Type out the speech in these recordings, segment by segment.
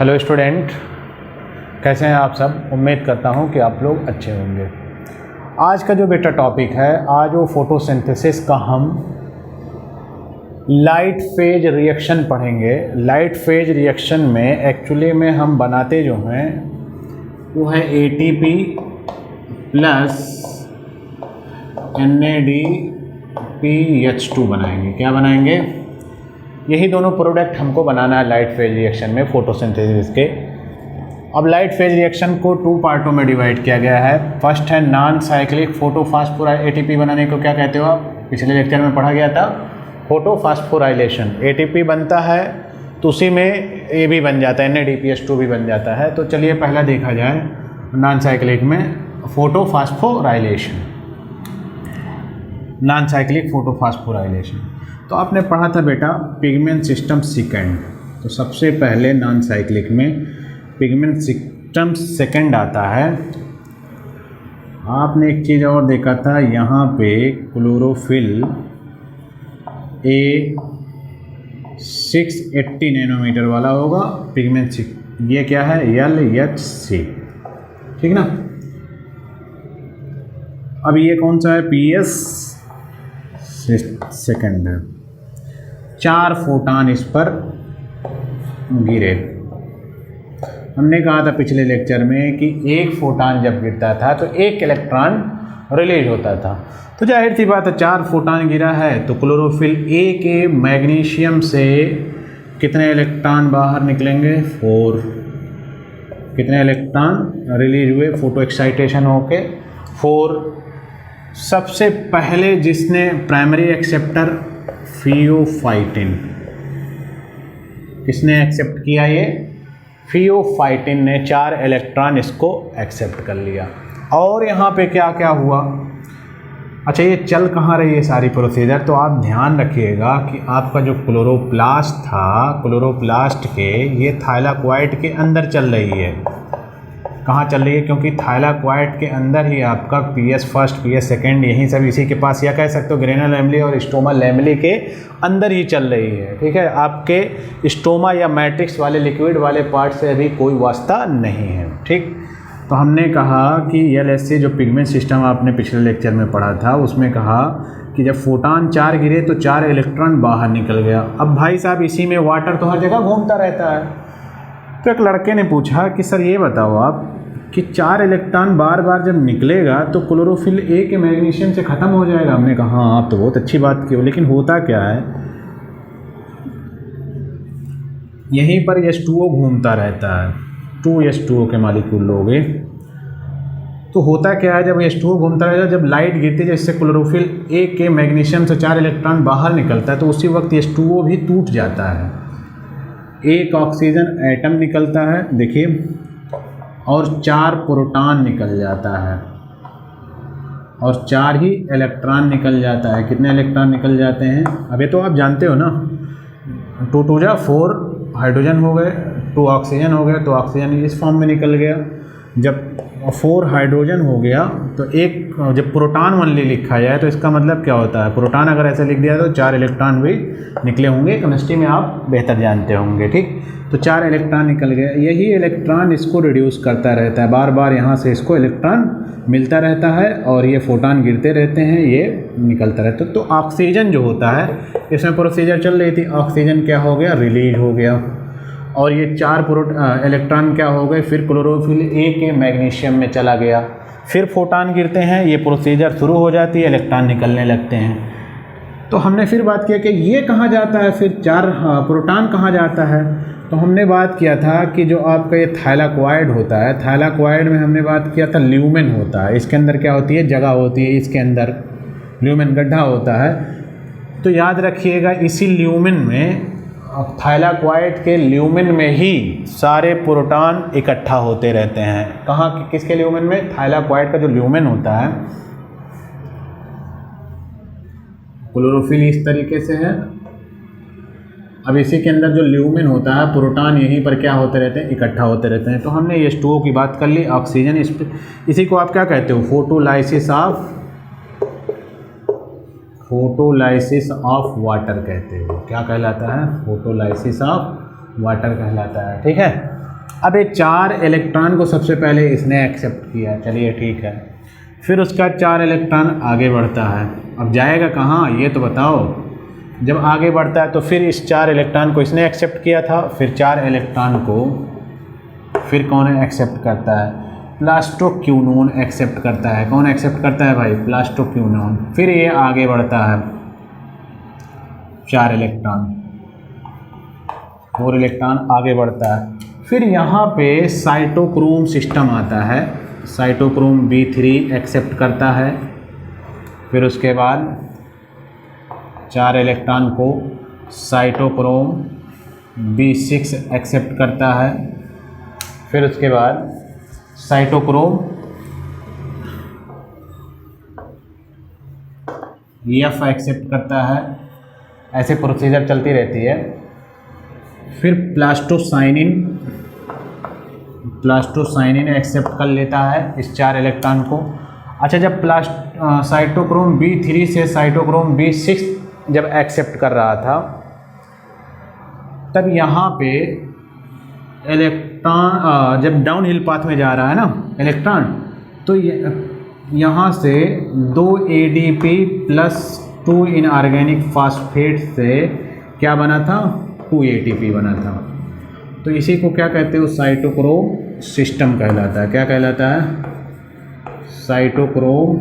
Hello student, कैसे हैं आप सब। उम्मीद करता हूं कि आप लोग अच्छे होंगे। आज का जो बेटा टॉपिक है, आज वो फोटोसिंथेसिस का हम लाइट फेज रिएक्शन पढ़ेंगे। लाइट फेज रिएक्शन में एक्चुअली में हम बनाते जो हैं वो है ATP प्लस NADPH2 बनाएंगे। क्या बनाएंगे? यही दोनों प्रोडक्ट हमको बनाना है लाइट फेज रिएक्शन में, फोटोसिंथेसिस के। अब लाइट फेज रिएक्शन को 2 पार्टों में डिवाइड किया गया है। फर्स्ट है नॉन साइक्लिक फोटोफॉस्फोराइलेशन। ATP बनाने को क्या कहते हो आप? पिछले लेक्चर में पढ़ा गया था, फोटोफॉस्फोराइलेशन। ATP बनता है तो उसी में ये भी बन जाता है, NADPH2 भी बन जाता है। तो चलिए पहला देखा जाए नॉन साइक्लिक में फोटोफॉस्फोराइलेशन, नॉन साइक्लिक फोटोफॉस्फोराइलेशन। तो आपने पढ़ा था बेटा पिगमेंट सिस्टम सेकेंड। तो सबसे पहले नॉन साइक्लिक में पिगमेंट सिस्टम सेकेंड आता है। आपने एक चीज़ और देखा था, यहाँ पे क्लोरोफिल A680 नैनोमीटर वाला होगा पिगमेंट। ये क्या है? LHC, ठीक ना। अब ये कौन सा है? PS सेकेंड है। 4 फोटान इस पर गिरे। हमने कहा था पिछले लेक्चर में कि एक फोटान जब गिरता था तो एक इलेक्ट्रॉन रिलीज होता था। तो जाहिर सी बात है 4 फोटान गिरा है तो क्लोरोफिल A के मैग्नीशियम से कितने इलेक्ट्रॉन बाहर निकलेंगे? 4। कितने इलेक्ट्रॉन रिलीज हुए फोटो एक्साइटेशन होके? 4। सबसे पहले जिसने प्राइमरी एक्सेप्टर फियोफाइटिन, किसने एक्सेप्ट किया? ये फियोफाइटिन ने 4 इलेक्ट्रॉन इसको एक्सेप्ट कर लिया। और यहाँ पे क्या क्या हुआ? अच्छा, ये चल कहाँ रही है सारी प्रोसीजर? तो आप ध्यान रखिएगा कि आपका जो क्लोरोप्लास्ट था, क्लोरोप्लास्ट के ये थाइलाकोइड के अंदर चल रही है। कहाँ चल रही है? क्योंकि थाइलाकोइड के अंदर ही आपका PS फर्स्ट, PS सेकेंड, यही सब इसी के पास, या कह सकते हो ग्रेना लैमेली और स्टोमा लैमेली के अंदर ही चल रही है। ठीक है, आपके स्टोमा या मैट्रिक्स वाले लिक्विड वाले पार्ट से अभी कोई वास्ता नहीं है। ठीक, तो हमने कहा कि LHC जो पिगमेंट सिस्टम आपने पिछले लेक्चर में पढ़ा था, उसमें कहा कि जब फोटान 4 गिरे तो 4 इलेक्ट्रॉन बाहर निकल गया। अब भाई साहब इसी में वाटर तो हर जगह घूमता रहता है। तो एक लड़के ने पूछा कि सर ये बताओ आप कि 4 इलेक्ट्रॉन बार बार जब निकलेगा तो क्लोरोफिल A के मैग्नीशियम से ख़त्म हो जाएगा। हमने कहा हाँ, आप तो बहुत अच्छी बात की हो, लेकिन होता क्या है, यहीं पर H2O घूमता रहता है। 2H2O के मालिक्यूल लोगे तो होता क्या है, जब H2O घूमता रहता है, जब लाइट गिरती है जिससे क्लोरोफिल A के मैग्नीशियम से 4 इलेक्ट्रॉन बाहर निकलता है तो उसी वक्त H2O भी टूट जाता है। एक ऑक्सीजन एटम निकलता है, देखिए, और 4 प्रोटॉन निकल जाता है और 4 ही इलेक्ट्रॉन निकल जाता है। कितने इलेक्ट्रॉन निकल जाते हैं? अबे तो आप जानते हो ना, 2 2 जा 4 हाइड्रोजन हो गए, 2 ऑक्सीजन हो गए, तो ऑक्सीजन इस फॉर्म में निकल गया। जब 4 हाइड्रोजन हो गया तो एक, जब प्रोटॉन ओनली लिखा जाए तो इसका मतलब क्या होता है? प्रोटॉन अगर ऐसे लिख दिया तो 4 इलेक्ट्रॉन भी निकले होंगे। केमिस्ट्री में आप बेहतर जानते होंगे। ठीक, तो 4 इलेक्ट्रॉन निकल गए। यही इलेक्ट्रॉन इसको रिड्यूस करता रहता है, बार बार यहाँ से इसको इलेक्ट्रॉन मिलता रहता है और ये फोटान गिरते रहते हैं, ये निकलता रहता है। तो ऑक्सीजन जो होता है, इसमें प्रोसीजर चल रही थी, ऑक्सीजन क्या हो गया? रिलीज हो गया। और ये 4 इलेक्ट्रॉन क्या हो गए? फिर क्लोरोफिल A के मैग्नीशियम में चला गया। फिर फोटान गिरते हैं, ये प्रोसीजर शुरू हो जाती है, इलेक्ट्रॉन निकलने लगते हैं। तो हमने फिर बात किया कि ये कहाँ जाता है, फिर 4 प्रोटॉन कहाँ जाता है? तो हमने बात किया था कि जो आपका ये थाइलाकोइड होता है, थाइलाकोइड में हमने बात किया था ल्यूमेन होता है। इसके अंदर क्या होती है? जगह होती है, इसके अंदर ल्यूमेन गड्ढा होता है। तो याद रखिएगा, इसी ल्यूमेन में, थाइलाकोइड के ल्यूमेन में ही सारे प्रोटॉन इकट्ठा होते रहते हैं। कहाँ? किसके ल्यूमेन में? थाइलाकोइड का जो ल्यूमेन होता है, क्लोरोफिल इस तरीके से है। अब इसी के अंदर जो ल्यूमेन होता है, प्रोटॉन यहीं पर क्या होते रहते हैं? इकट्ठा होते रहते हैं। तो हमने H2O की बात कर ली, ऑक्सीजन, इसी को आप क्या कहते हो? फोटोलाइसिस ऑफ वाटर कहते हो। क्या कहलाता है? फोटोलाइसिस ऑफ वाटर कहलाता है। ठीक है, अब ये 4 इलेक्ट्रॉन को सबसे पहले इसने एक्सेप्ट किया, चलिए ठीक है। फिर उसका 4 इलेक्ट्रॉन आगे बढ़ता है। अब जाएगा कहाँ ये तो बताओ। जब आगे बढ़ता है तो फिर इस 4 इलेक्ट्रॉन को इसने एक्सेप्ट किया था, फिर 4 इलेक्ट्रॉन को फिर कौन एक्सेप्ट करता है? प्लास्टोक्विनोन एक्सेप्ट करता है। कौन एक्सेप्ट करता है भाई? प्लास्टोक्विनोन। फिर ये आगे बढ़ता है 4 इलेक्ट्रॉन, 4 इलेक्ट्रॉन आगे बढ़ता है। फिर यहाँ पे साइटोक्रोम सिस्टम आता है, साइटोक्रोम B3 एक्सेप्ट करता है। फिर उसके बाद 4 इलेक्ट्रॉन को साइटोक्रोम B6 एक्सेप्ट करता है। फिर उसके बाद साइटोक्रोम F एक्सेप्ट करता है। ऐसे प्रोसीजर चलती रहती है। फिर प्लास्टोसाइनिन एक्सेप्ट कर लेता है इस 4 इलेक्ट्रॉन को। अच्छा, जब साइटोक्रोम B3 से साइटोक्रोम B6 जब एक्सेप्ट कर रहा था, तब यहाँ पे इलेक्ट्रॉन जब डाउन हिल पाथ में जा रहा है ना इलेक्ट्रॉन, तो यहाँ से 2 ADP प्लस 2 इनऑर्गेनिक फास्फेट से क्या बना था? 2 ATP बना था। तो इसी को क्या कहते हो? साइटोक्रोम सिस्टम कहलाता है। क्या कहलाता है? साइटोक्रोम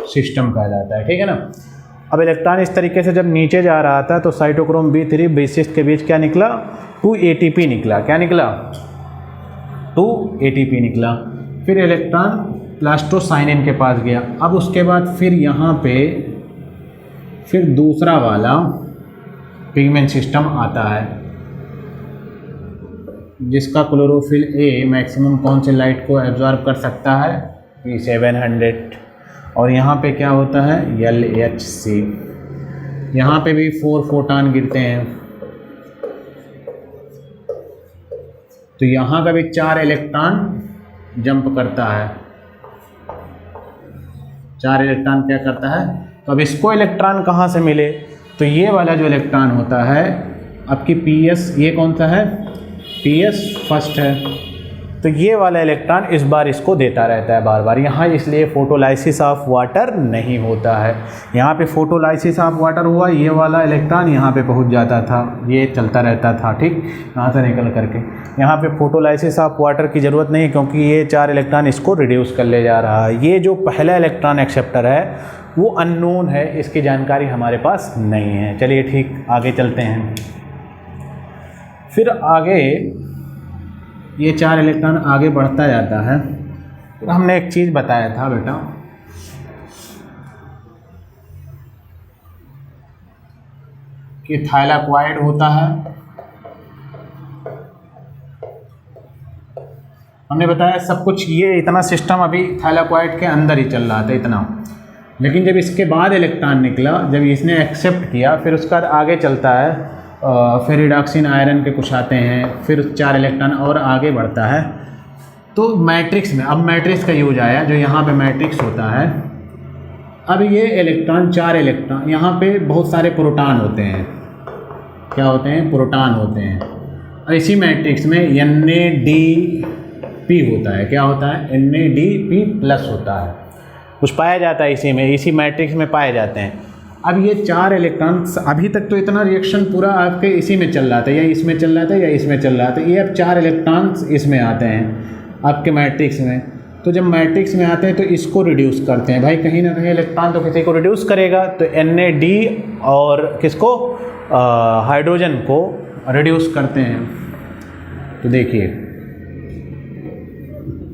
सिस्टम कहलाता है, ठीक है ना। अब इलेक्ट्रॉन इस तरीके से जब नीचे जा रहा था तो साइटोक्रोम B3 B6 के बीच क्या निकला? 2 ATP निकला। क्या निकला? 2 ATP निकला। फिर इलेक्ट्रॉन प्लास्टोसाइनिन के पास गया। अब उसके बाद फिर यहाँ पे फिर दूसरा वाला पिगमेंट सिस्टम आता है, जिसका क्लोरोफिल A मैक्सिमम कौन से लाइट को एब्जॉर्ब कर सकता है? P700। और यहाँ पे क्या होता है? LHC। यहाँ पे भी 4 फोटॉन गिरते हैं। तो यहाँ का भी 4 इलेक्ट्रॉन जंप करता है। 4 इलेक्ट्रॉन क्या करता है? तो अब इसको इलेक्ट्रॉन कहाँ से मिले? तो ये वाला जो इलेक्ट्रॉन होता है आपकी PS, ये कौन सा है? PS फर्स्ट है। तो ये वाला इलेक्ट्रॉन इस बार इसको देता रहता है बार बार। यहाँ इसलिए फोटोलाइसिस ऑफ वाटर नहीं होता है। यहाँ पे फोटोलाइसिस ऑफ वाटर हुआ, ये वाला इलेक्ट्रॉन यहाँ पे पहुँच जाता था, ये चलता रहता था, ठीक, यहाँ से निकल करके। यहाँ पे फोटोलाइसिस ऑफ वाटर की ज़रूरत नहीं, क्योंकि ये 4 इलेक्ट्रॉन इसको रिड्यूस कर ले जा रहा है। ये जो पहला इलेक्ट्रॉन एक्सेप्टर है वो अननोन है, इसकी जानकारी हमारे पास नहीं है। चलिए ठीक, आगे चलते हैं। फिर आगे ये 4 इलेक्ट्रॉन आगे बढ़ता जाता है। फिर हमने एक चीज़ बताया था बेटा कि थाइलाक्वाइड होता है। हमने बताया सब कुछ, ये इतना सिस्टम अभी थाइलाक्वाइड के अंदर ही चल रहा था इतना। लेकिन जब इसके बाद इलेक्ट्रॉन निकला, जब इसने एक्सेप्ट किया, फिर उसका आगे चलता है। फिर रिडॉक्सिन आयरन के कुछ आते हैं, फिर 4 इलेक्ट्रॉन और आगे बढ़ता है। तो मैट्रिक्स में अब मैट्रिक्स का यूज आया, जो यहाँ पे मैट्रिक्स होता है। अब ये इलेक्ट्रॉन 4 इलेक्ट्रॉन, यहाँ पे बहुत सारे प्रोटॉन होते हैं। क्या होते हैं? प्रोटॉन होते हैं। और इसी मैट्रिक्स में NADP होता है। क्या होता है? NADP प्लस होता है। कुछ पाया जाता है इसी में, इसी मैट्रिक्स में पाए जाते हैं। अब ये 4 इलेक्ट्रॉन्स, अभी तक तो इतना रिएक्शन पूरा आपके इसी में चल रहा था, या इसमें चल रहा था या इसमें चल रहा था। ये अब 4 इलेक्ट्रॉन्स इसमें आते हैं आपके मैट्रिक्स में। तो जब मैट्रिक्स में आते हैं तो इसको रिड्यूस करते हैं। भाई कहीं ना कहीं इलेक्ट्रॉन तो किसी को रिड्यूस करेगा, तो NAD और किसको? हाइड्रोजन को रिड्यूस करते हैं। तो देखिए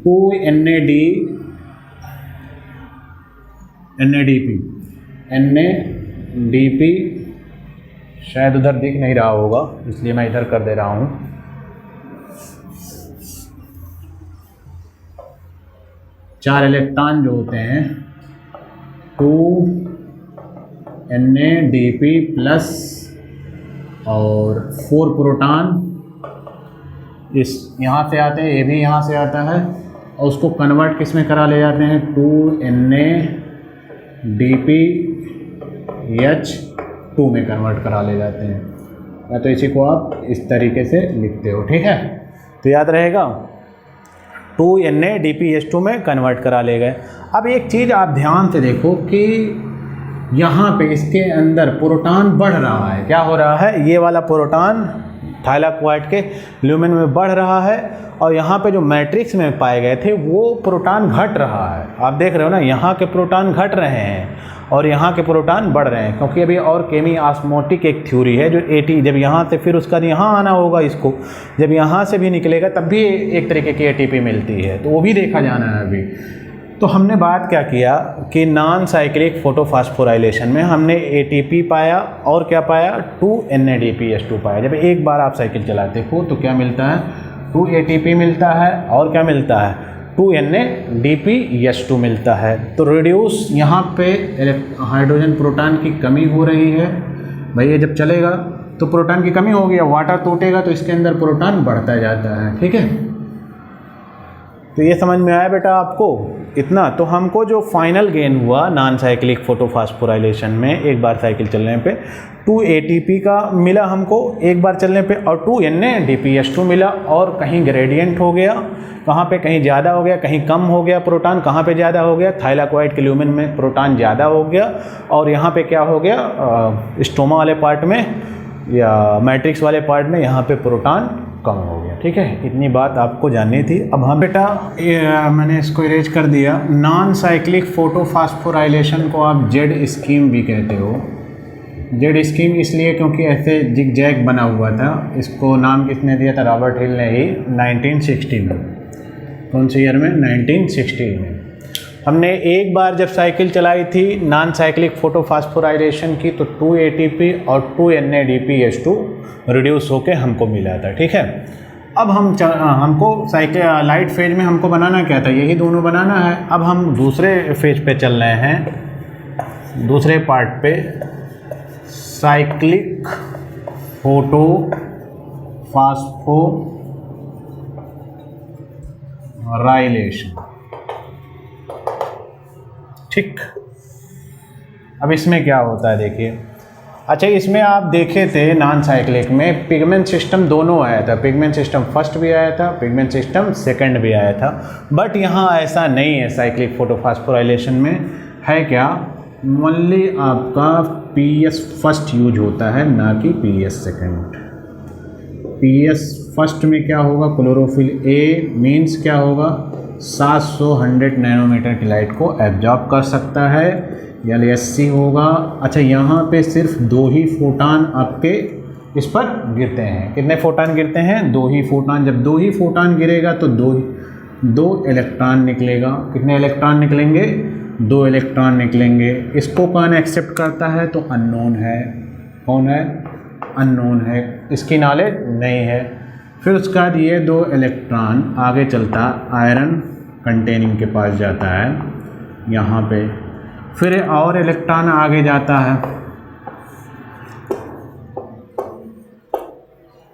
2 NADP शायद उधर दिख नहीं रहा होगा, इसलिए मैं इधर कर दे रहा हूँ। चार इलेक्ट्रॉन जो होते हैं 2 NADP प्लस और 4 प्रोटॉन इस यहाँ से आते हैं, ये भी यहाँ से आता है, और उसको कन्वर्ट किस में करा ले जाते हैं? 2 NADPH2 में कन्वर्ट करा ले जाते हैं। या तो इसी को आप इस तरीके से लिखते हो, ठीक है। तो याद रहेगा 2NADPH2 में कन्वर्ट करा ले गए। अब एक चीज़ आप ध्यान से देखो कि यहाँ पे इसके अंदर प्रोटॉन बढ़ रहा है। क्या हो रहा है? ये वाला प्रोटॉन थाइलाकोइड के ल्यूमेन में बढ़ रहा है और यहाँ पे जो मैट्रिक्स में पाए गए थे वो प्रोटॉन घट रहा है। आप देख रहे हो ना, यहाँ के प्रोटॉन घट रहे हैं और यहाँ के प्रोटॉन बढ़ रहे हैं, क्योंकि अभी और केमी ऑस्मोटिक एक थ्योरी है जो AT जब यहाँ से फिर उसका यहाँ आना होगा, इसको जब यहाँ से भी निकलेगा तब भी एक तरीके की ATP मिलती है, तो वो भी देखा जाना है अभी। तो हमने बात क्या किया कि नॉन साइक्लिक फोटोफॉस्फोराइलेशन में हमने ATP पाया और क्या पाया, 2NADPH2 पाया। जब एक बार आप साइकिल चलाते हो तो क्या मिलता है, 2 ATP मिलता है और क्या मिलता है, 2NADPH2 मिलता है। तो रिड्यूस यहाँ पे हाइड्रोजन प्रोटॉन की कमी हो रही है। भाई ये जब चलेगा तो प्रोटॉन की कमी होगी, वाटर टूटेगा तो इसके अंदर प्रोटॉन बढ़ता जाता है, ठीक है। तो ये समझ में आया बेटा आपको इतना। तो हमको जो फाइनल गेन हुआ नॉन साइक्लिक फोटोफॉस्फोराइलेशन में एक बार साइकिल चलने पे 2 ATP का मिला हमको एक बार चलने पे, और 2NADPH2 मिला, और कहीं ग्रेडियंट हो गया, कहाँ पे कहीं ज़्यादा हो गया, कहीं कम हो गया प्रोटॉन, कहाँ पे ज़्यादा हो गया, थाइलाकोइड के ल्यूमेन में प्रोटॉन ज़्यादा हो गया, और यहाँ पे क्या हो गया, स्टोमा वाले पार्ट में या मैट्रिक्स वाले पार्ट में यहाँ पे प्रोटॉन कम हो गया, ठीक है। इतनी बात आपको जाननी थी। अब हम बेटा मैंने इसको इरेज कर दिया। नॉन साइक्लिक फोटोफॉस्फोराइलेशन को आप जेड स्कीम भी कहते हो। जेड स्कीम इसलिए क्योंकि ऐसे जिग जैग बना हुआ था। इसको नाम किसने दिया था, रॉबर्ट हिल ने ही 1960 में। कौन से ईयर में, 1960 में। हमने एक बार जब साइकिल चलाई थी नॉन साइक्लिक फोटोफॉस्फोराइलेशन की तो 2 ATP और 2NADPH2 रिड्यूस होके हमको मिला था, ठीक है। अब हमको साइकिल लाइट फेज में हमको बनाना क्या था, यही दोनों बनाना है। अब हम दूसरे फेज पे चल रहे हैं, दूसरे पार्ट पे, साइक्लिक फोटोफॉस्फोराइलेशन, ठीक। अब इसमें क्या होता है देखिए। अच्छा, इसमें आप देखे थे नॉन साइक्लिक में पिगमेंट सिस्टम दोनों आया था, पिगमेंट सिस्टम फर्स्ट भी आया था, पिगमेंट सिस्टम सेकंड भी आया था। बट यहाँ ऐसा नहीं है साइक्लिक फोटोफॉस्फोराइलेशन में, है क्या, ओनली आपका PS फर्स्ट यूज होता है, ना कि PS सेकंड। PS फर्स्ट में क्या होगा, क्लोरोफिल A मीन्स क्या होगा, 700 नैनोमीटर की लाइट को एब्जॉर्ब कर सकता है, या LSC होगा। अच्छा, यहाँ पे सिर्फ 2 ही फोटान आपके इस पर गिरते हैं। कितने फोटान गिरते हैं, 2 ही फोटान। जब 2 ही फोटान गिरेगा तो 2 इलेक्ट्रॉन निकलेगा। कितने इलेक्ट्रॉन निकलेंगे, 2 इलेक्ट्रॉन निकलेंगे। इसको कौन एक्सेप्ट करता है, तो अननोन है। कौन है, अननोन है, इसकी नॉलेज नहीं है। फिर उसके बाद ये 2 इलेक्ट्रॉन आगे चलता आयरन कंटेनिंग के पास जाता है यहाँ पे, फिर और इलेक्ट्रॉन आगे जाता है,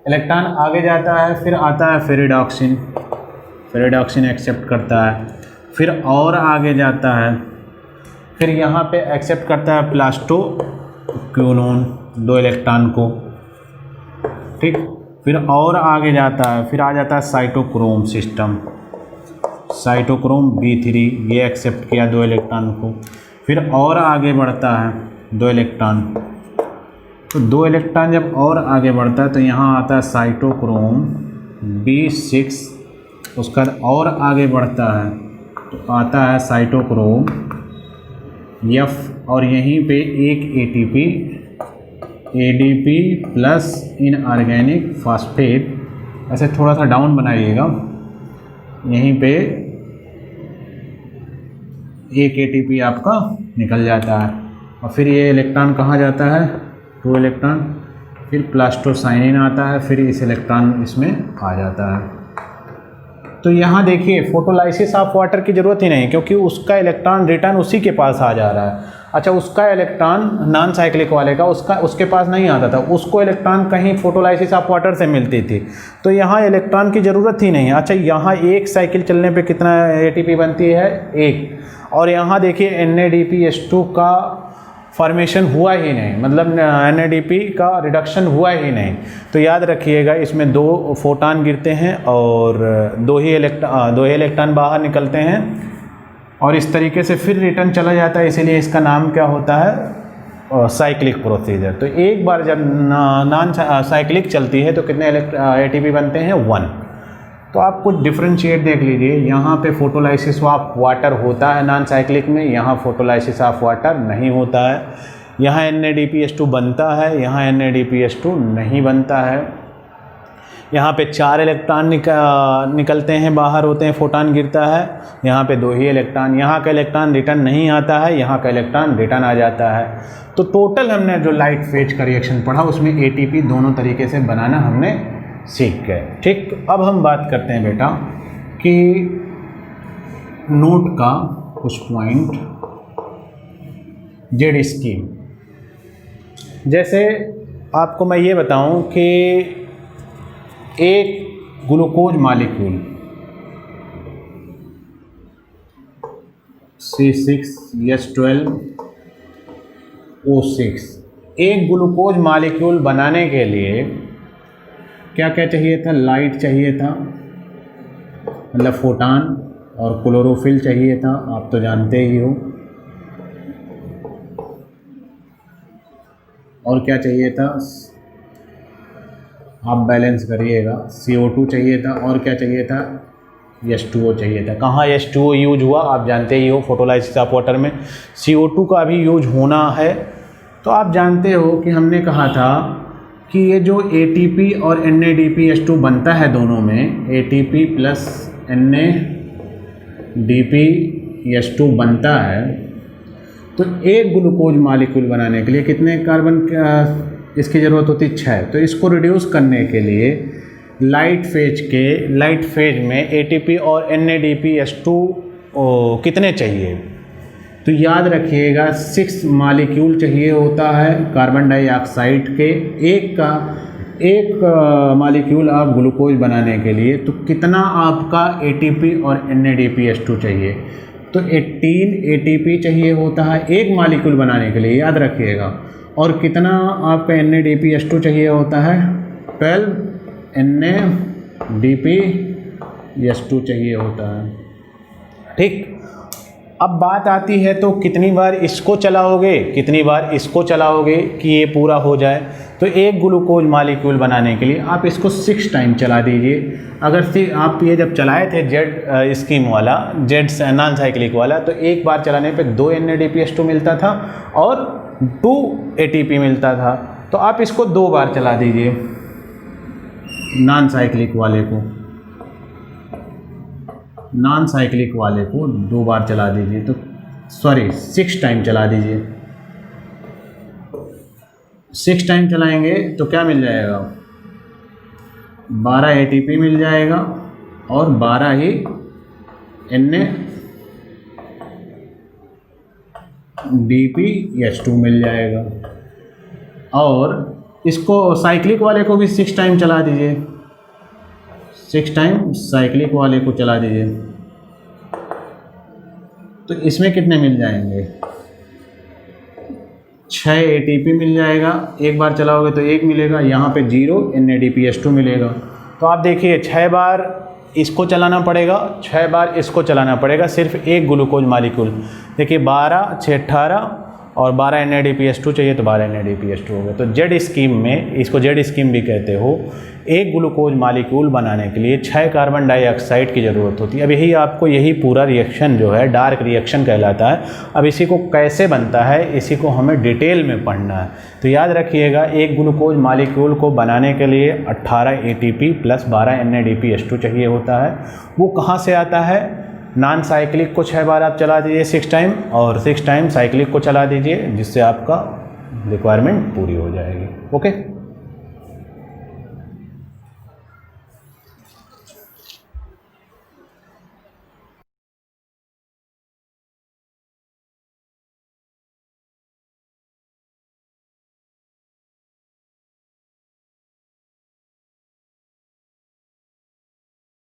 इलेक्ट्रॉन आगे जाता है, फिर आता है फेरिडॉक्सिन, फेरिडॉक्सिन एक्सेप्ट करता है, फिर और आगे जाता है, फिर यहाँ पे एक्सेप्ट करता है प्लास्टोक्विनोन 2 इलेक्ट्रॉन को, ठीक। फिर और आगे जाता है, फिर आ जाता है साइटोक्रोम सिस्टम, साइटोक्रोम B3, ये एक्सेप्ट किया 2 इलेक्ट्रॉन को। फिर और आगे बढ़ता है 2 इलेक्ट्रॉन, तो 2 इलेक्ट्रॉन जब और आगे बढ़ता है तो यहाँ आता है साइटोक्रोम B6, उसका और आगे बढ़ता है तो आता है साइटोक्रोम F, और यहीं पे एक ATP ADP plus inorganic phosphate, ऐसे थोड़ा सा डाउन बनाइएगा, यहीं पे एक ATP आपका निकल जाता है। और फिर ये इलेक्ट्रॉन कहाँ जाता है, 2 इलेक्ट्रॉन, फिर प्लास्टोसाइनिन आता है, फिर इस इलेक्ट्रॉन इसमें आ जाता है। तो यहाँ देखिए फोटोलाइसिस ऑफ वाटर की ज़रूरत ही नहीं, क्योंकि उसका इलेक्ट्रॉन रिटर्न उसी के पास आ जा रहा है। अच्छा, उसका इलेक्ट्रॉन नॉन साइक्लिक वाले का उसके पास नहीं आता था, उसको इलेक्ट्रॉन कहीं फोटोलाइसिस ऑफ वाटर से मिलती थी, तो यहाँ इलेक्ट्रॉन की ज़रूरत ही नहीं है। अच्छा, यहाँ एक साइकिल चलने पे कितना ATP बनती है, 1, और यहाँ देखिए NADPH2 का फॉर्मेशन हुआ ही नहीं, मतलब NADP का रिडक्शन हुआ ही नहीं। तो याद रखिएगा इसमें 2 फोटान गिरते हैं और 2 ही इलेक्ट्रॉन बाहर निकलते हैं और इस तरीके से फिर रिटर्न चला जाता है, इसीलिए इसका नाम क्या होता है, साइक्लिक प्रोसीजर। तो एक बार जब नॉन साइक्लिक चलती है तो कितने ATP बनते हैं, 1। तो आप कुछ डिफ्रेंशिएट देख लीजिए, यहाँ पे फोटोलाइसिस ऑफ वाटर होता है नॉन साइक्लिक में, यहाँ फोटोलाइसिस ऑफ वाटर नहीं होता है। यहाँ NADPH2 बनता है, यहाँ NADPH2 नहीं बनता है। यहाँ पे 4 इलेक्ट्रॉन निकलते हैं, बाहर होते हैं, फोटान गिरता है, यहाँ पे 2 ही इलेक्ट्रॉन। यहाँ का इलेक्ट्रॉन रिटर्न नहीं आता है, यहाँ का इलेक्ट्रॉन रिटर्न आ जाता है। तो टोटल हमने जो लाइट फेज का रिएक्शन पढ़ा उसमें ATP दोनों तरीके से बनाना हमने सीख गए। ठीक, अब हम बात करते हैं बेटा कि नोट का कुछ पॉइंट, जेड स्कीम। जैसे आपको मैं ये बताऊं कि एक ग्लूकोज मॉलिक्यूल C6H12O6, एक ग्लूकोज मॉलिक्यूल बनाने के लिए क्या क्या चाहिए था, लाइट चाहिए था, मतलब फोटान, और क्लोरोफिल चाहिए था, आप तो जानते ही हो। और क्या चाहिए था, आप बैलेंस करिएगा, CO2 चाहिए था, और क्या चाहिए था, H2O चाहिए था। कहाँ H2O यूज हुआ आप जानते ही हो, फोटोलाइसिस ऑफ वाटर में। CO2 का भी यूज होना है। तो आप जानते हो कि हमने कहा था कि ये जो ATP और NADPH2 बनता है, दोनों में ATP प्लस NADPH2 बनता है, तो एक ग्लूकोज मॉलिक्यूल बनाने के लिए कितने कार्बन इसकी ज़रूरत होती है, 6। तो इसको रिड्यूस करने के लिए लाइट फेज में ATP और NADPH2 कितने चाहिए, तो याद रखिएगा 6 मॉलिक्यूल चाहिए होता है कार्बन डाइऑक्साइड के। एक मॉलिक्यूल आप ग्लूकोज बनाने के लिए, तो कितना आपका ATP और NADPH2 चाहिए, तो 18 ATP चाहिए होता है एक मॉलिक्यूल बनाने के लिए, याद रखिएगा। और कितना आपका NADPH2 चाहिए होता है, 12 NADPH2 चाहिए होता है। ठीक, अब बात आती है तो कितनी बार इसको चलाओगे, कितनी बार इसको चलाओगे कि ये पूरा हो जाए। तो एक ग्लूकोज मॉलिक्यूल बनाने के लिए आप इसको 6 टाइम चला दीजिए। अगर आप ये जब चलाए थे जेड स्कीम वाला, जेड नॉन साइक्लिक वाला, तो एक बार चलाने पे 2 NADPH2 मिलता था और 2 ATP मिलता था। तो आप इसको 2 बार चला दीजिए, नॉन साइक्लिक वाले को 2 बार चला दीजिए, तो 6 टाइम चला दीजिए। 6 टाइम चलाएंगे तो क्या मिल जाएगा, 12 ATP मिल जाएगा और 12 ही NADPH2 मिल जाएगा। और इसको साइक्लिक वाले को भी 6 टाइम चला दीजिए, 6 टाइम साइक्लिक वाले को चला दीजिए, तो इसमें कितने मिल जाएंगे, 6 ATP मिल जाएगा। एक बार चलाओगे तो 1 मिलेगा, यहाँ पे 0 NADPH2 मिलेगा। तो आप देखिए 6 बार इसको चलाना पड़ेगा, 6 बार इसको चलाना पड़ेगा, सिर्फ एक ग्लूकोज मॉलिक्यूल। देखिए 12 6 18 और 12 NADPH2 चाहिए, तो 12 NADPH2 हो गया। तो जेड स्कीम में, इसको जेड स्कीम भी कहते हो, एक ग्लूकोज मॉलिक्यूल बनाने के लिए 6 कार्बन डाइऑक्साइड की ज़रूरत होती है। अब यही पूरा रिएक्शन जो है डार्क रिएक्शन कहलाता है। अब इसी को कैसे बनता है, इसी को हमें डिटेल में पढ़ना है। तो याद रखिएगा एक ग्लूकोज मॉलिक्यूल को बनाने के लिए 18 ATP प्लस 12 NADPH2 चाहिए होता है। वो कहाँ से आता है, नॉन साइक्लिक को 6 बार आप चला दीजिए 6 टाइम, और 6 टाइम साइक्लिक को चला दीजिए, जिससे आपका रिक्वायरमेंट पूरी हो जाएगी। ओके।